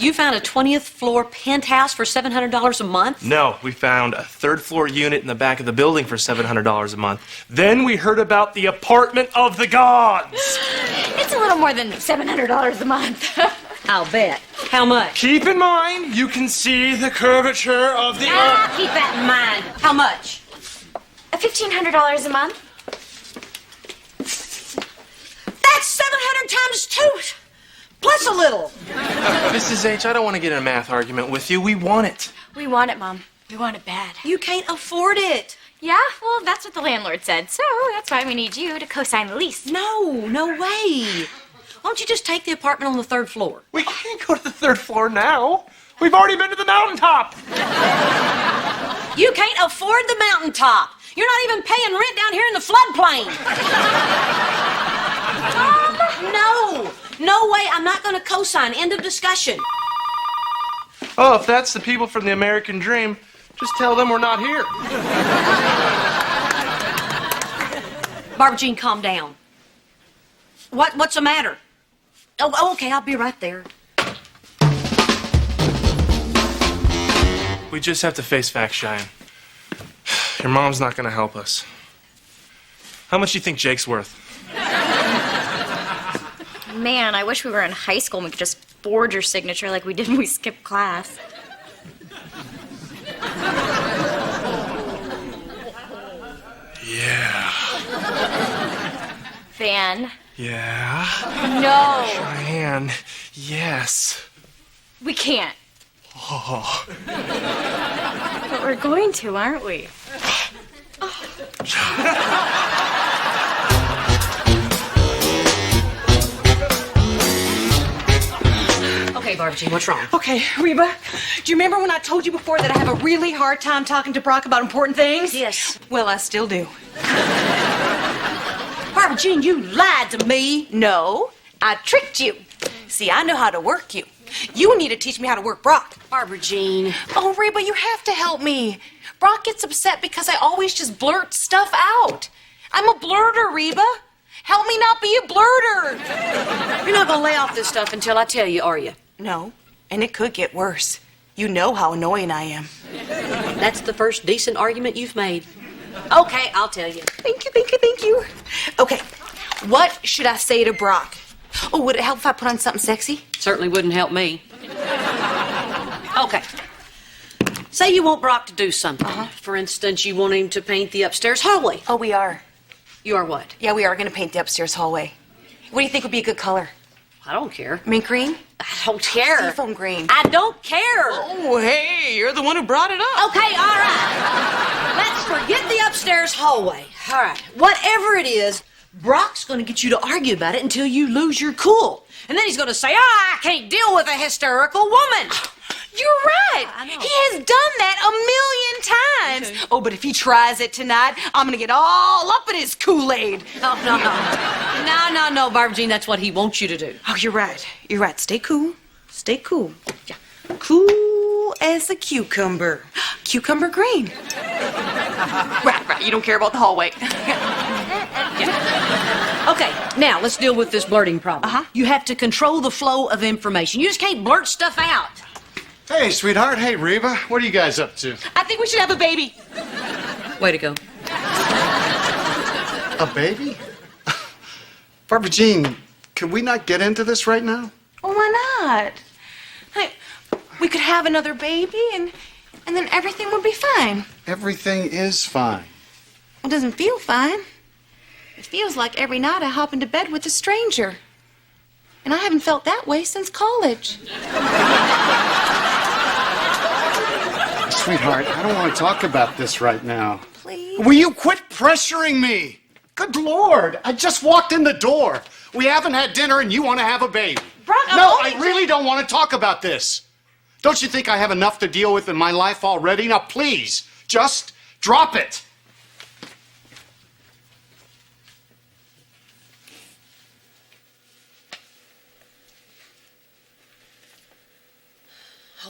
D: You found a 20th floor penthouse for $700 a month?
C: No, we found a third floor unit in the back of the building for $700 a month. Then we heard about the apartment of the gods.
I: It's a little more than $700 a month.
D: I'll bet. How much?
C: Keep in mind, you can see the curvature of the earth.
D: Keep that in mind. How much?
I: $1,500 a month?
D: That's 700 times 2. Plus a little.
C: Mrs. H, I don't want to get in a math argument with you. We want it.
I: We want it, Mom. We want it bad.
D: You can't afford it.
I: Yeah, well, that's what the landlord said. So that's why we need you to co-sign the lease.
D: No way. Why don't you just take the apartment on the 3rd floor?
C: We can't go to the 3rd floor now. We've already been to the mountaintop.
D: You can't afford the mountaintop. You're not even paying rent down here in the floodplain. No way. I'm not going to co-sign. End of discussion.
C: Oh, if that's the people from the American dream, just tell them we're not here.
D: Barbara Jean, calm down. What's the matter? Oh, okay, I'll be right there.
C: We just have to face facts, Cheyenne. Your mom's not going to help us. How much do you think Jake's worth?
E: Man, I wish we were in high school and we could just forge your signature like we did when we skipped class.
C: Yeah.
E: Van.
C: Yeah.
I: No,
C: Cheyenne, yes.
I: we can't.
C: Oh.
I: But we're going to, aren't we?
D: Okay, Barbara Jean, what's wrong?
F: Okay, Reba, do you remember when I told you before that I have a really hard time talking to Brock about important things?
D: Yes.
F: Well, I still do.
D: Barbara Jean, you lied to me.
F: No, I tricked you. See, I know how to work you. You need to teach me how to work Brock.
D: Barbara Jean.
F: Oh, Reba, you have to help me. Brock gets upset because I always just blurt stuff out. I'm a blurter, Reba. Help me not be a blurter.
D: You're not gonna lay off this stuff until I tell you, are you?
F: No, and it could get worse. You know how annoying I am.
D: That's the first decent argument you've made. Okay, I'll tell you.
F: Thank you, thank you, thank you. Okay, what should I say to Brock? Oh, would it help if I put on something sexy?
D: Certainly wouldn't help me. Okay. Say you want Brock to do something. For instance, you want him to paint the upstairs hallway.
F: Oh, we are.
D: You are what?
F: Yeah, we are going to paint the upstairs hallway. What do you think would be a good color?
D: I don't care.
F: Mint green?
D: I don't care.
F: Seafoam green.
D: I don't care.
F: Oh, hey, you're the one who brought it up.
D: Okay, all right. Let's forget the upstairs hallway. All right. Whatever it is, Brock's going to get you to argue about it until you lose your cool. And then he's going to say, I can't deal with a hysterical woman.
F: You're right.
D: I know.
F: He has done that a million times. Okay. Oh, but if he tries it tonight, I'm going to get all up in his Kool-Aid.
D: No, Barbara Jean, that's what he wants you to do.
F: Oh, you're right. You're right. Stay cool. Stay cool. Yeah. Cool as a cucumber. Cucumber green. Right. You don't care about the hallway.
D: Yeah. Okay, now let's deal with this blurting problem. You have to control the flow of information. You just can't blurt stuff out.
H: Hey, sweetheart. Hey, Reba. What are you guys up to?
F: I think we should have a baby.
D: Way to go.
H: A baby? Barbara Jean, can we not get into this right now?
F: Well, why not? We could have another baby and then everything would be fine.
H: Everything is fine.
F: It doesn't feel fine. It feels like every night I hop into bed with a stranger. And I haven't felt that way since college.
H: Sweetheart, I don't want to talk about this right now.
F: Please?
H: Will you quit pressuring me? Good Lord, I just walked in the door. We haven't had dinner and you want to have a baby.
F: Brock,
H: No, I really don't want to talk about this. Don't you think I have enough to deal with in my life already? Now, please, just drop it.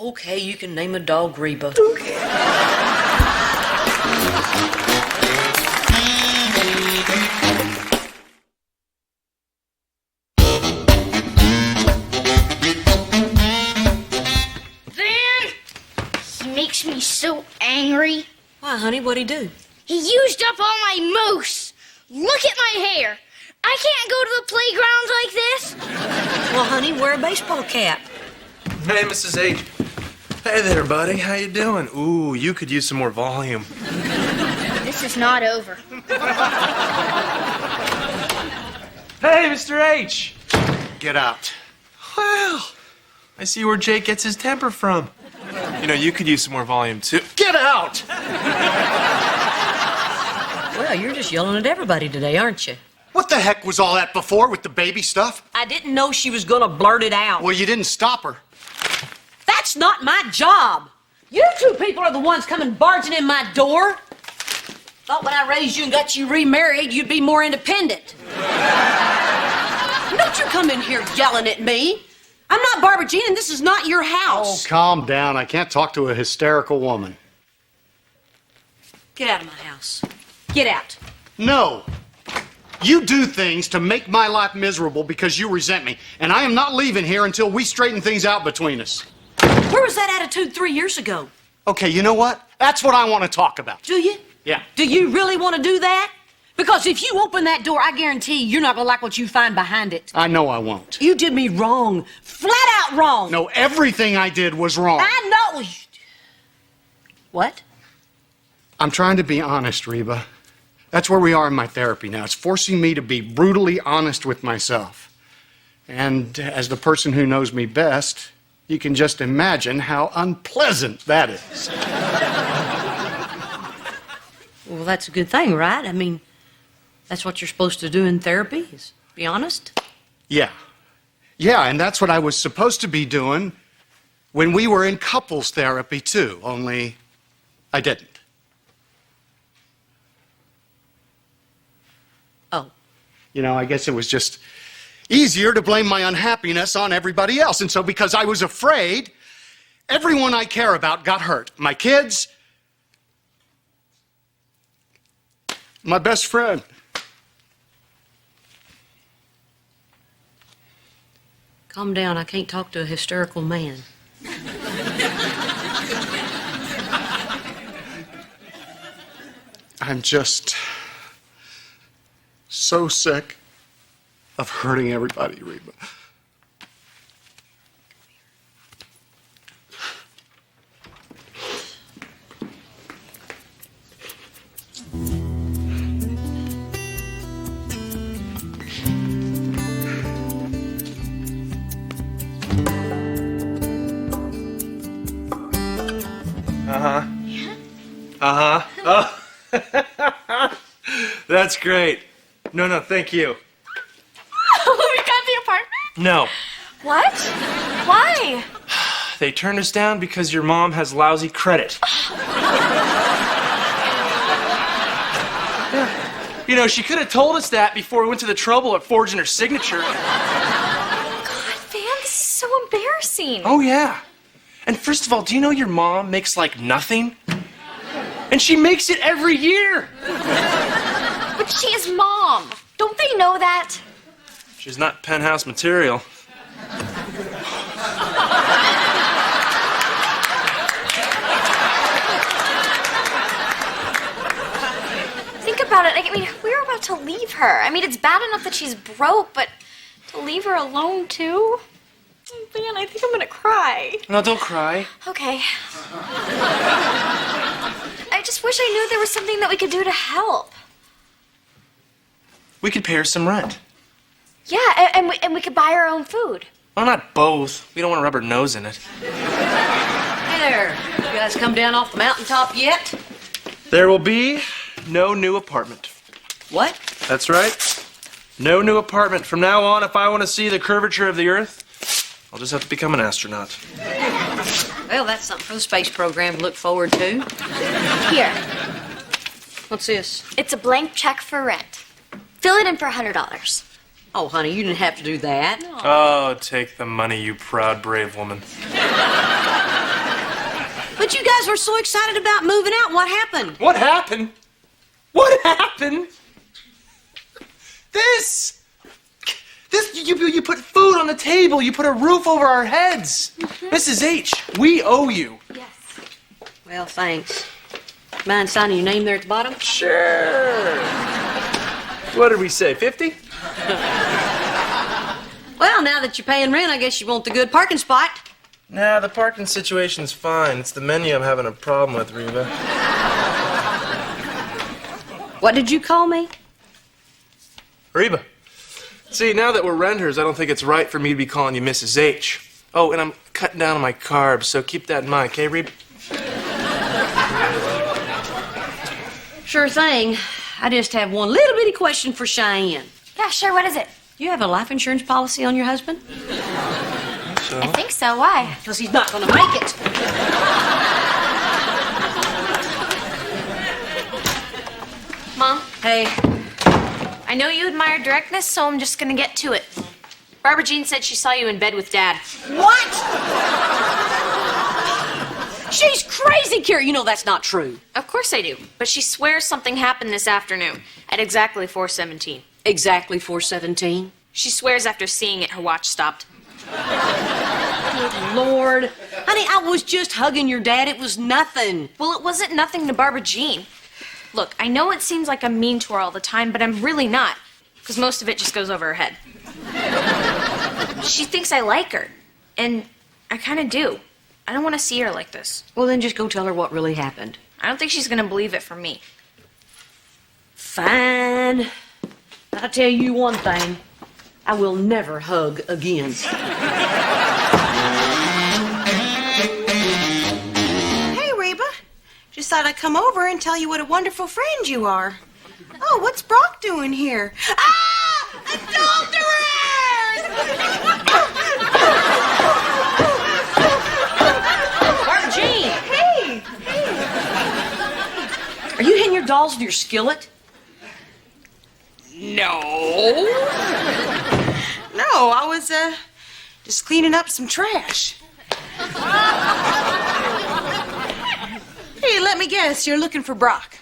D: Okay, you can name a dog Reba.
A: He makes me so angry.
D: Why, honey, what'd he do?
A: He used up all my mousse. Look at my hair. I can't go to the playground like this.
D: Well, honey, wear a baseball cap.
C: Hey, Mrs. H. Hey there, buddy. How you doing? Ooh, you could use some more volume.
A: This is not over.
C: Hey, Mr. H.
H: Get out.
C: Well, I see where Jake gets his temper from. You know, you could use some more volume, too.
H: Get out!
D: Well, you're just yelling at everybody today, aren't you?
H: What the heck was all that before with the baby stuff?
D: I didn't know she was gonna blurt it out.
H: Well, you didn't stop her.
D: That's not my job. You two people are the ones coming barging in my door. Thought when I raised you and got you remarried, you'd be more independent. Don't you come in here yelling at me. I'm not Barbara Jean, and this is not your house.
H: Oh, calm down. I can't talk to a hysterical woman.
D: Get out of my house. Get out.
H: No. You do things to make my life miserable because you resent me, and I am not leaving here until we straighten things out between us.
D: Where was that attitude 3 years ago?
H: Okay, you know what? That's what I want to talk about.
D: Do you?
H: Yeah.
D: Do you really want to do that? Because if you open that door, I guarantee you're not going to like what you find behind it.
H: I know I won't.
D: You did me wrong. Flat out wrong.
H: No, everything I did was wrong.
D: I know. What?
H: I'm trying to be honest, Reba. That's where we are in my therapy now. It's forcing me to be brutally honest with myself. And as the person who knows me best, you can just imagine how unpleasant that is.
D: Well, that's a good thing, right? I mean, that's what you're supposed to do in therapy, is be honest.
H: Yeah. Yeah, and that's what I was supposed to be doing when we were in couples therapy, too, only I didn't.
D: Oh.
H: You know, I guess it was just easier to blame my unhappiness on everybody else. And so because I was afraid, everyone I care about got hurt. My kids, my best friend.
D: Calm down. I can't talk to a hysterical man.
H: I'm just so sick of hurting everybody, Reba.
C: Oh. That's great. No, thank you.
I: We got the apartment?
C: No.
I: What? Why?
C: They turned us down because your mom has lousy credit. Yeah. You know, she could have told us that before we went to the trouble of forging her signature.
I: God, Van, this is so embarrassing.
C: Oh, yeah. And first of all, do you know your mom makes like nothing? And she makes it every year.
I: But she is Mom. Don't they know that?
C: She's not penthouse material.
I: Think about it. I mean, we were about to leave her. I mean, it's bad enough that she's broke, but to leave her alone, too? Man, I think I'm gonna cry.
C: No, don't cry.
I: Okay. I just wish I knew there was something that we could do to help.
C: We could pay her some rent.
I: Yeah, and we could buy our own food.
C: Well, not both. We don't want to rub her nose in it.
D: Hey there. You guys come down off the mountaintop yet?
C: There will be no new apartment.
D: What?
C: That's right. No new apartment. From now on, if I want to see the curvature of the Earth, I'll just have to become an astronaut.
D: Well, that's something for the space program to look forward to.
I: Here,
D: What's this?
I: it's a blank check for rent. Fill it in for $100.
D: Oh, honey, you didn't have to do that.
C: Oh, take the money, you proud, brave woman.
D: But you guys were so excited about moving out. What happened?
C: What happened? What happened? This, you put food on the table. You put a roof over our heads. Mrs. H, we owe you.
I: Yes.
D: Well, thanks. Mind signing your name there at the bottom?
C: Sure. What did we say, 50?
D: Well, now that you're paying rent, I guess you want the good parking spot.
C: Nah, the parking situation's fine. It's the menu I'm having a problem with, Reba.
D: What did you call me?
C: Reba. See, now that we're renters, I don't think it's right for me to be calling you Mrs. H. Oh, and I'm cutting down on my carbs, so keep that in mind, okay, Reba?
D: Sure thing. I just have one little bitty question for Cheyenne.
I: Yeah, sure. What is it?
D: You have a life insurance policy on your husband?
C: So?
I: I think so. Why?
D: Because he's not going to make it.
B: Mom,
D: Hey,
B: I know you admire directness, so I'm just gonna get to it. Barbara Jean said she saw you in bed with Dad.
D: what? She's crazy, Carrie. You know that's not true.
B: Of course I do, but she swears something happened this afternoon at exactly 4:17.
D: Exactly 4:17.
B: She swears after seeing it, her watch stopped.
D: Good Lord. Honey, I was just hugging your dad. It was nothing.
B: Well, it wasn't nothing to Barbara Jean. Look, I know it seems like I'm mean to her all the time, but I'm really not, because most of it just goes over her head. She thinks I like her, and I kind of do. I don't want to see her like this.
D: Well, then just go tell her what really happened.
B: I don't think she's going to believe it from me.
D: Fine. I'll tell you one thing. I will never hug again.
F: Hey, Reba. Just thought I'd come over and tell you what a wonderful friend you are. Oh, what's Brock doing here? Ah! Adulterers!
D: Barbara Jean!
F: Hey!
D: Are you hitting your dolls with your skillet?
F: No. No, I was just cleaning up some trash. Hey, let me guess, you're looking for Brock.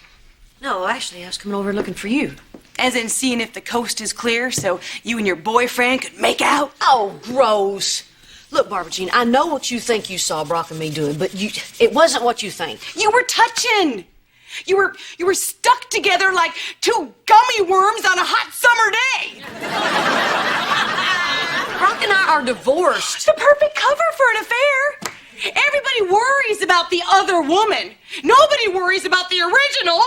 D: No, actually, I was coming over looking for you.
F: As in seeing if the coast is clear so you and your boyfriend could make out?
D: Oh, gross. Look, Barbara Jean, I know what you think you saw Brock and me doing, but it wasn't what you think.
F: You were touching. You were stuck together like two gummy worms on a hot summer day.
D: Brock and I are divorced.
F: The perfect cover for an affair. Everybody worries about the other woman. Nobody worries about the original.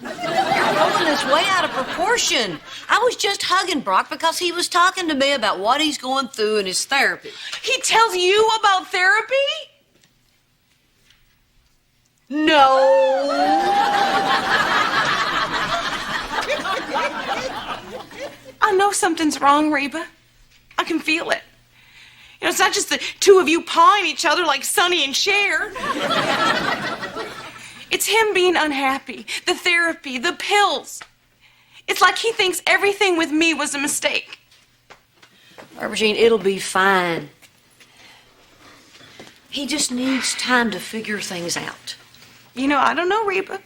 D: You're blowing this way out of proportion. I was just hugging Brock because he was talking to me about what he's going through in his therapy.
F: He tells you about therapy?
D: No.
F: I know something's wrong, Reba. I can feel it. You know, it's not just the two of you pawing each other like Sonny and Cher. It's him being unhappy, the therapy, the pills. It's like he thinks everything with me was a mistake.
D: Barbara Jean, it'll be fine. He just needs time to figure things out.
F: You know, I don't know, Reba.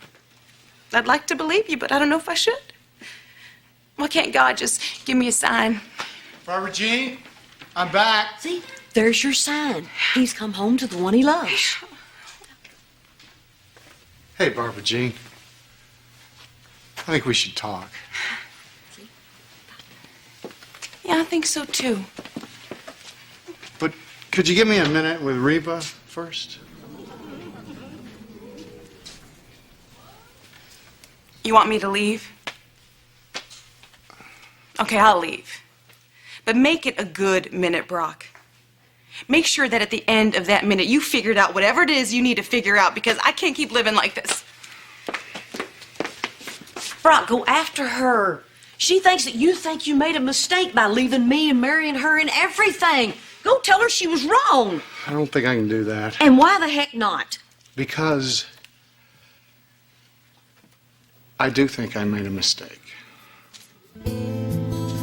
F: I'd like to believe you, but I don't know if I should. Why can't God just give me a sign?
H: Barbara Jean, I'm back.
D: See, there's your sign. He's come home to the one he loves.
H: Hey, Barbara Jean. I think we should talk.
F: Yeah, I think so too.
H: But could you give me a minute with Reba first?
F: You want me to leave? Okay, I'll leave. But make it a good minute, Brock. Make sure that at the end of that minute you figured out whatever it is you need to figure out, because I can't keep living like this.
D: Brock, go after her. She thinks that you think you made a mistake by leaving me and marrying her and everything. Go tell her she was wrong.
H: I don't think I can do that.
D: And why the heck not?
H: Because I do think I made a mistake.